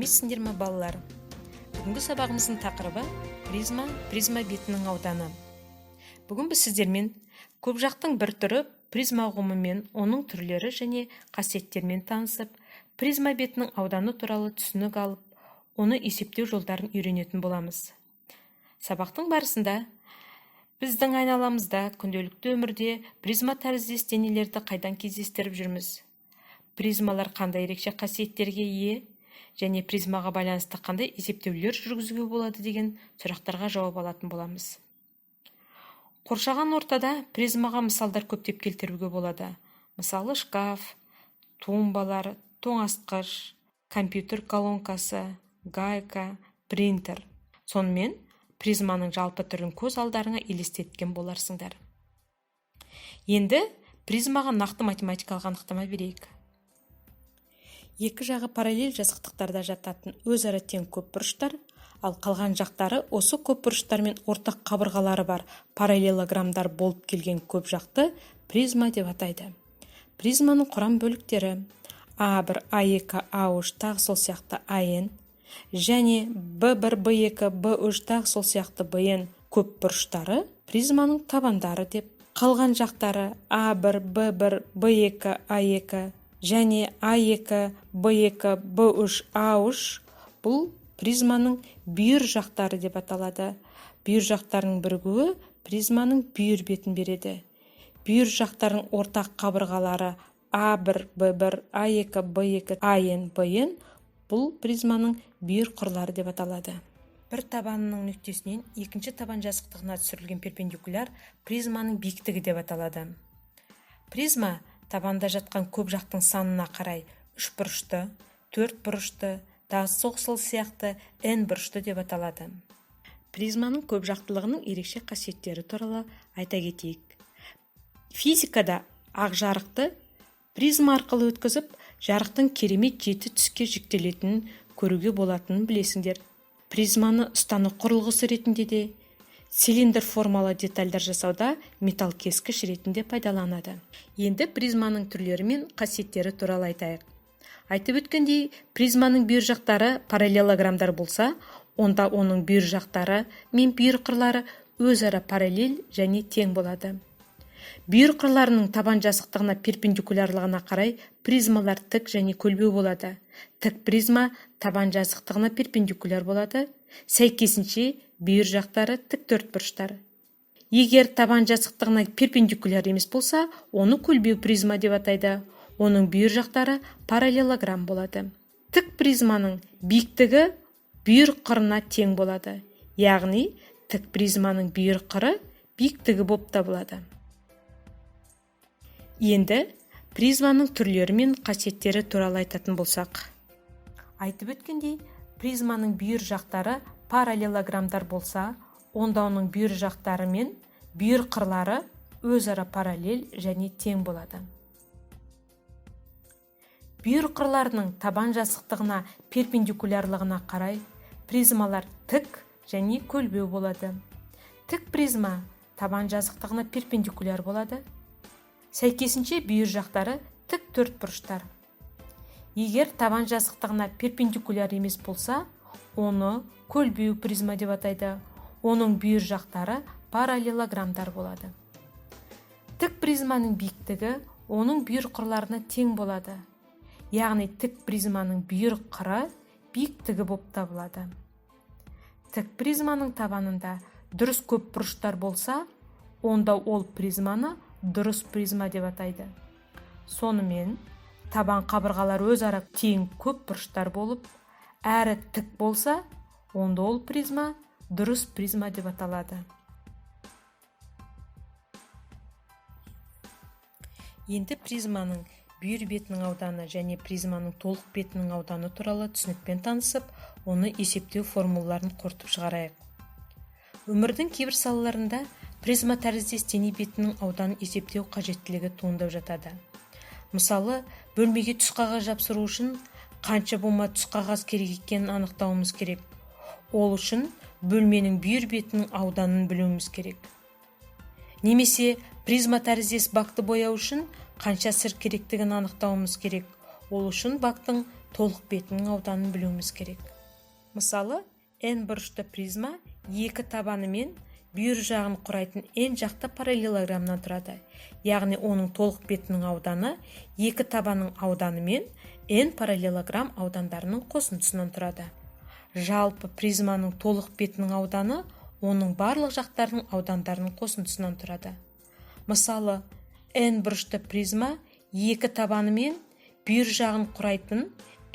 сәлеметсіңдер ме балалар? Бүгінгі сабағымыздың тақырыбы призма бетінің ауданы. Бүгін біз сіздермен көпжақтың бір түрі призма ұғымымен, оның түрлері және қасиеттерімен танысып, призма бетінің ауданы туралы түсінік алып, оны есептеу жолдарын үйренетін боламыз. Сабақтың барысында біздің айналамызда, күнделікті өмірде призма тәріздес денелерді қайдан кездестіріп жүрміз? Призмалар қандай ерекше қасиеттерге ие және призмаға байланысты қандай есептеулер жүргізуге болады деген сұрақтарға жауап алатын боламыз. Қоршаған ортада призмаға мысалдар көптеп келтіруге болады. Мысалы, шкаф, тумбалар, тоңазытқыш, компьютер колонкасы, гайка, принтер. Сонымен призманың жалпы түрін көз алдарыңа елестеткен боларсыңдар. Енді призмаға нақты математикалық анықтама берейік. Екі жағы параллель жазықтықтарда жататын өзара тең көпбұрыштар, ал қалған жақтары осы көпбұрыштармен ортақ қабырғалары бар параллелограммдар болып келген көпжақты призма деп атайды. Призманың құрам бөліктері А1, А2, А3 тағы сол сияқты АН және Б1, Б2, Б3 тағы сол сияқты БН көпбұрыштары призманың табандары деп, қалған жақтары А1, Б1, Б2, А2 және А2, Б2, Б3, А3 бұл призманың бүйір жақтары деп аталады. Бүйір жақтарының бірігуі призманың бүйір бетін береді. Бүйір жақтарының ортақ қабырғалары А1, Б1, А2, Б2, АН, БН бұл призманың бүйір қырлары деп аталады. Бір табанының нүктесінен екінші табан жазықтығына түсірілген перпендикуляр призманың биіктігі деп аталады. Призма табанда жатқан көп жақтың санына қарай 3 бұрышты, 4 бұрышты, тағы сол сияқты n бұрышты деп аталады. Призманың көп жақтылығының ерекше қасиеттері туралы айта кетейік. Физикада ақ жарықты призма арқылы өткізіп, жарықтың керемет жеті түске жіктелетінін көруге болатынын білесіңдер. Призманы ұстану құрылғысы ретінде де, цилиндр формалы детальдар жасауда металл кескіш ретінде пайдаланады. Енді призманың түрлері мен қасиеттері туралы айтайық. Айтып өткендей, призманың бүйір жақтары параллелограммдар болса, онда оның бүйір жақтары мен бүйір қырлары өзара параллель және тең болады. Бүйір қырларының табан жазықтығына перпендикулярлығына қарай призмалар тік және көлбеу болады. Тік призма табан жазықтығына перпендикуляр болады. Сәйкесінше бүйір жақтары тік төртбұрыштар. Егер табан жазықтығына перпендикуляр емес болса, оны көлбеу призма деп атайды. Оның бүйір жақтары параллелограмм болады. Тік призманың биіктігі бүйір қырына тең болады. Яғни, тік призманың бүйір қыры биіктігі болып табылады. Енді призманың түрлері мен қасиеттері туралы айтатын болсақ. Айтып өткендей, призманың бүйір жақтары параллелограммдар болса, онда оның бүйір жақтары мен бүйір қырлары өзара параллель және тең болады. Бүйір қырларының табан жазықтығына перпендикулярлығына қарай призмалар тік және көлбеу болады. Тік призма табан жазықтығына перпендикуляр болады. Сәйкесінше бүйір жақтары тік төртбұрыштар. Егер табан жазықтығына перпендикуляр емес болса, оны көлбеу призма деп атайды. Оның бүйір жақтары параллелограммдар болады. Тік призманың биіктігі оның бүйір қырларына тең болады. Яғни тік призманың бүйір қыры биіктігі болып табылады. Тік призманың табанында дұрыс көп бұрыштар болса, онда ол призманы дұрыс призма деп атайды. Сонымен, табан қабырғалар өзара тең көп бұрыштар болып, әрі тік болса, онда ол призма дұрыс призма деп аталады. Енді призманың бүйір бетінің ауданы және призманың толық бетінің ауданы туралы түсінікпен танысып, оны есептеу формулаларын қорытып шығарайық. Өмірдің кейбір салаларында призма тәріздес дене бетінің ауданын есептеу қажеттілігі туындап жатады. Мысалы, бөлмеге түс қағаз жапсыру үшін қанша бума түс қағаз керек екенін анықтауымыз керек. Ол үшін бөлменің бүйір бетінің ауданын білуіміз керек. Немесе призма тәріздес бакты бояу үшін қанша сыр керектігін анықтауымыз керек. Ол үшін бактың толық бетінің ауданын білуіміз керек. Мысалы, n бұрышты призма екі табаны мен бүйір жағын құрайтын n жақты параллелограммнан тұрады. Яғни оның толық бетінің ауданы екі табанның ауданы мен n параллелограмм аудандарының қосындысынан тұрады. Жалпы призманың толық бетінің ауданы оның барлық жақтарының аудандарының қосындысынан тұрады. Мысалы, n бұрышты призма екі табаны мен бүйір жағын құрайтын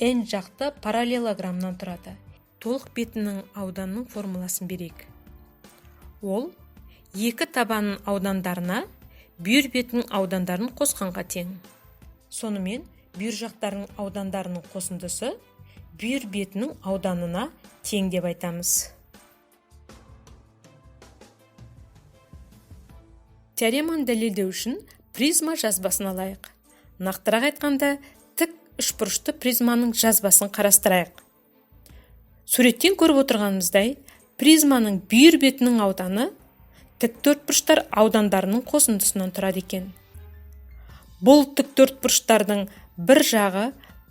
n жақты параллелограммнан тұрады. Толық бетінің ауданының формуласын берейік. Ол екі табанның аудандарына бүйір бетінің аудандарын қосқанға тең. Сонымен бүйір жақтарының аудандарының қосындысы бүйір бетінің ауданына тең деп айтамыз. Теореманы дәлелдеу үшін призма жазбасын алайық. Нақтырақ айтқанда, тік үшбұрышты призманың жазбасын қарастырайық. Суреттен көріп отырғанымыздай, призманың бүйір бетінің ауданы тік төртбұрыштар аудандарының қосындысынан тұрады екен. Бұл тік төртбұрыштардың бір жағы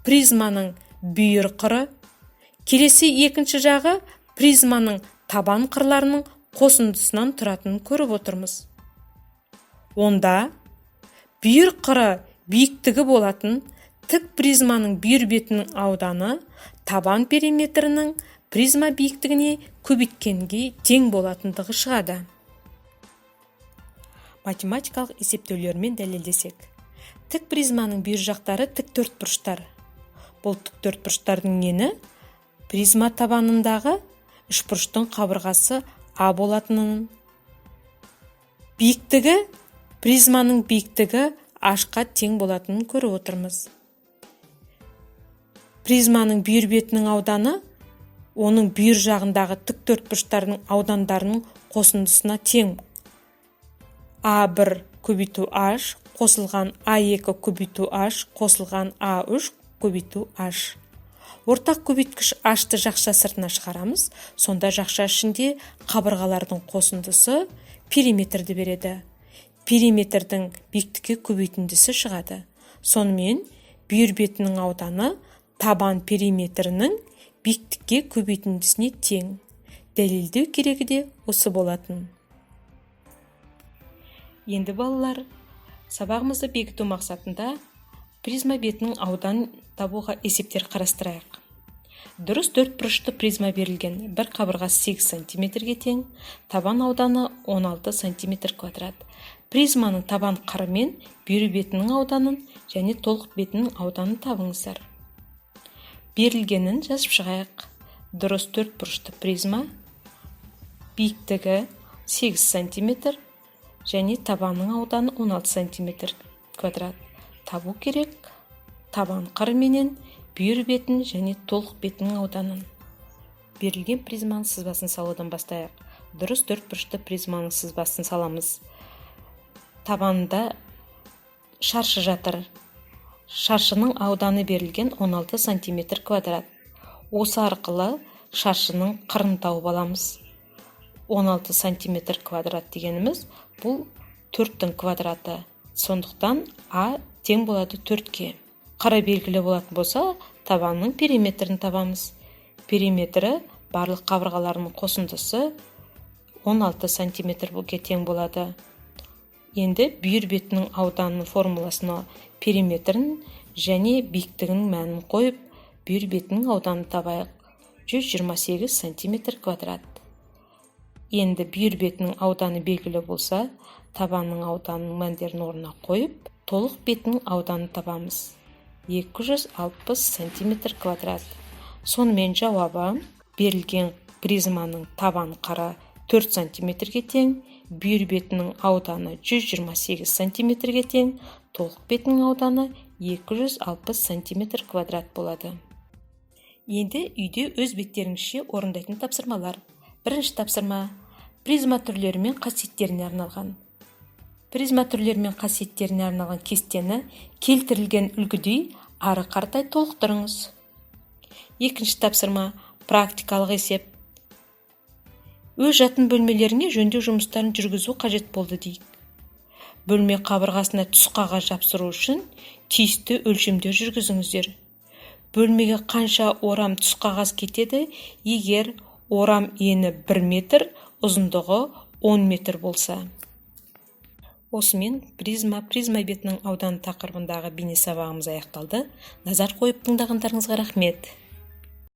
призманың бүйір қыры, келесі екінші жағы призманың табан қырларының қосындысынан тұратынын көріп отырмыз. Онда бүйір қыры биіктігі болатын тік призманың бүйір бетінің ауданы табан периметрінің призма биіктігіне көбейткенге тең болатындығы шығады. Математикалық есептеулермен дәлелдесек. Тік призманың бүйір жақтары тік төртбұрыштар. Бұл тік төртбұрыштардың ені призма табанындағы үшбұрыштың қабырғасы А болатынын, биіктігі призманың биіктігі H-қа тең болатынын көріп отырмыз. Призманың бүйір бетінің ауданы оның бүйір жағындағы тік төртбұрыштардың аудандарының қосындысына тең. А1 көбейту H қосылған А2 көбейту H қосылған А3 көбейту H. Ортақ көбейткіш H-ты жақша сыртына шығарамыз, сонда жақша ішінде қабырғалардың қосындысы периметрді береді. Периметрдің биіктікке көбейтіндісі шығады. Сонымен бүйір бетінің ауданы табан периметрінің биіктікке көбейтіндісіне тең. Дәлелдеу керегі де осы болатын. Енді балалар, сабағымызды бекіту мақсатында призма бетінің ауданын табуға есептер қарастырайық. Дұрыс төртбұрышты призма берілген, бір қабырғасы 8 см-ге тең, табан ауданы 16 см квадрат. Призманың табан қыры мен бүйір бетінің ауданын және толық бетінің ауданын табыңыздар. Берілгенін жазып шығайық. Дұрыс төртбұрышты призма биіктігі 8 см және табанның ауданы 16 см квадрат. Табу керек табан қыры менен бүйір бетін және толық бетінің ауданын. Берілген призманың сызбасын салудан бастайық. Дұрыс төртбұрышты призманың сызбасын саламыз. Табанында шаршы жатыр. Шаршының ауданы берілген 16 см квадрат. Осы арқылы шаршының қырын тауып аламыз. 16 см квадрат дегеніміз бұл 4-тің квадраты. Сондықтан А тең болады 4-ке. Қыры белгілі болатын болса, табанның периметрін табамыз. Периметрі барлық қабырғаларының қосындысы 16 см-ге тең болады. Енді бүйір бетінің ауданының формуласына периметрін және биіктігінің мәнін қойып, бүйір бетінің ауданын табайық. 128 см квадрат. Енді бүйір бетінің ауданы белгілі болса, табанның ауданының мәндерін орнына қойып, толық бетінің ауданын табамыз. 260 см квадрат. Сонымен жауабы берілген призманың табан қыры 4 см-ге тең, бүйір бетінің ауданы 128 см-ге тең, толық бетінің ауданы 260 см квадрат болады. Енді үйде өз беттеріңізше орындайтын тапсырмалар. Бірінші тапсырма призма түрлері мен қасиеттеріне арналған. Призма түрлері мен қасиеттеріне арналған кестені келтірілген үлгідей ары қаратай толықтырыңыз. Екінші тапсырма практикалық есеп. Өз жатын бөлмелеріне жөндеу жұмыстарын жүргізу қажет болды дейік. Бөлме қабырғасына түс қағаз жапсыру үшін тиісті өлшемдер жүргізіңіздер. бөлмеге қанша орам түс қағаз кетеді егер орам ені 1 метр, ұзындығы 10 метр болса? Осымен призма бетінің ауданы тақырыбындағы бейне сабағымыз аяқталды. Назар қойып тыңдағандарыңызға рахмет.